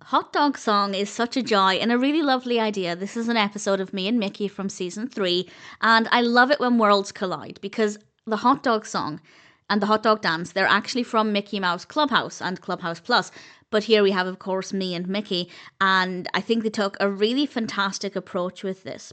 Hot Dog Song is such a joy and a really lovely idea. This is an episode of Me and Mickey from season 3, and I love it when worlds collide because the Hot Dog Song and the Hot Dog Dance, they're actually from Mickey Mouse Clubhouse and Clubhouse Plus. But here we have, of course, Me and Mickey, and I think they took a really fantastic approach with this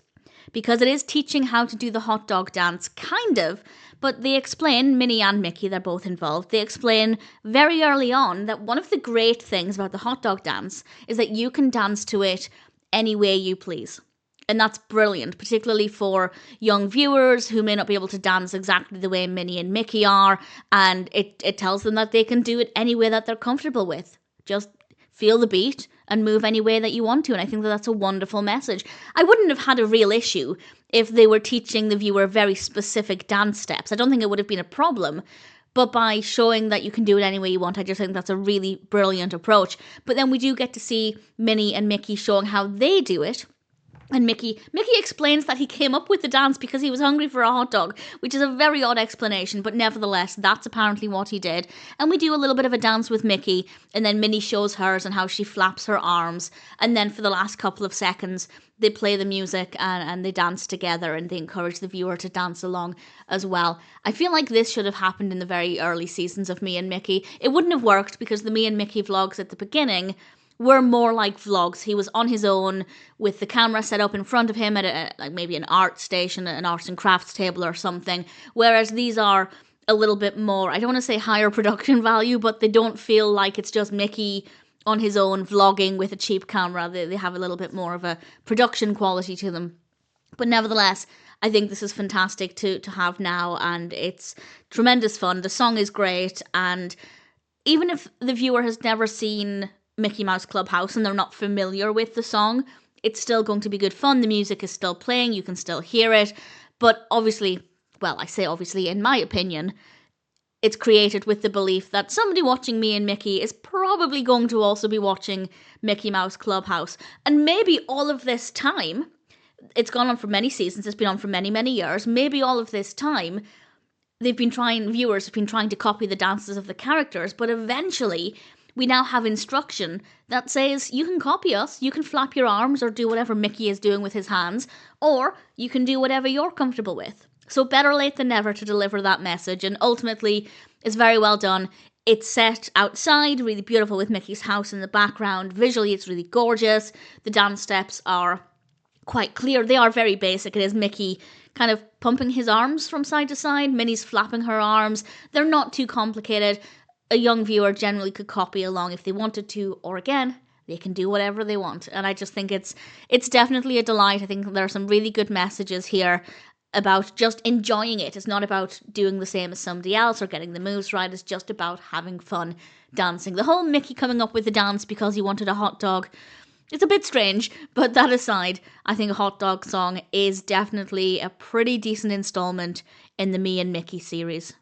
because it is teaching how to do the hot dog dance, kind of, but they explain, Minnie and Mickey, they're both involved, they explain very early on that one of the great things about the hot dog dance is that you can dance to it any way you please. And that's brilliant, particularly for young viewers who may not be able to dance exactly the way Minnie and Mickey are, and it tells them that they can do it any way that they're comfortable with. Just feel the beat and move any way that you want to. And I think that that's a wonderful message. I wouldn't have had a real issue if they were teaching the viewer very specific dance steps. I don't think it would have been a problem. But by showing that you can do it any way you want, I just think that's a really brilliant approach. But then we do get to see Minnie and Mickey showing how they do it. And Mickey explains that he came up with the dance because he was hungry for a hot dog, which is a very odd explanation, but nevertheless, that's apparently what he did. And we do a little bit of a dance with Mickey, and then Minnie shows hers and how she flaps her arms. And then for the last couple of seconds, they play the music and they dance together, and they encourage the viewer to dance along as well. I feel like this should have happened in the very early seasons of Me and Mickey. It wouldn't have worked because the Me and Mickey vlogs at the beginning were more like vlogs. He was on his own with the camera set up in front of him at like maybe an art station, an arts and crafts table or something. Whereas these are a little bit more, I don't want to say higher production value, but they don't feel like it's just Mickey on his own vlogging with a cheap camera. They have a little bit more of a production quality to them. But nevertheless, I think this is fantastic to have now, and it's tremendous fun. The song is great, and even if the viewer has never seen Mickey Mouse Clubhouse and they're not familiar with the song, it's still going to be good fun. The music is still playing, you can still hear it, but obviously, well, I say obviously, in my opinion, it's created with the belief that somebody watching Me and Mickey is probably going to also be watching Mickey Mouse Clubhouse. And maybe all of this time, it's gone on for many seasons, it's been on for many, many years, maybe all of this time, viewers have been trying to copy the dances of the characters, but eventually we now have instruction that says you can copy us, you can flap your arms or do whatever Mickey is doing with his hands, or you can do whatever you're comfortable with. So better late than never to deliver that message, and ultimately it's very well done. It's set outside, really beautiful with Mickey's house in the background. Visually it's really gorgeous. The dance steps are quite clear. They are very basic. It is Mickey kind of pumping his arms from side to side. Minnie's flapping her arms. They're not too complicated. A young viewer generally could copy along if they wanted to, or again, they can do whatever they want. And I just think it's definitely a delight. I think there are some really good messages here about just enjoying it. It's not about doing the same as somebody else or getting the moves right. It's just about having fun dancing. The whole Mickey coming up with the dance because he wanted a hot dog, it's a bit strange, but that aside, I think a Hot Dog Song is definitely a pretty decent installment in the Me and Mickey series.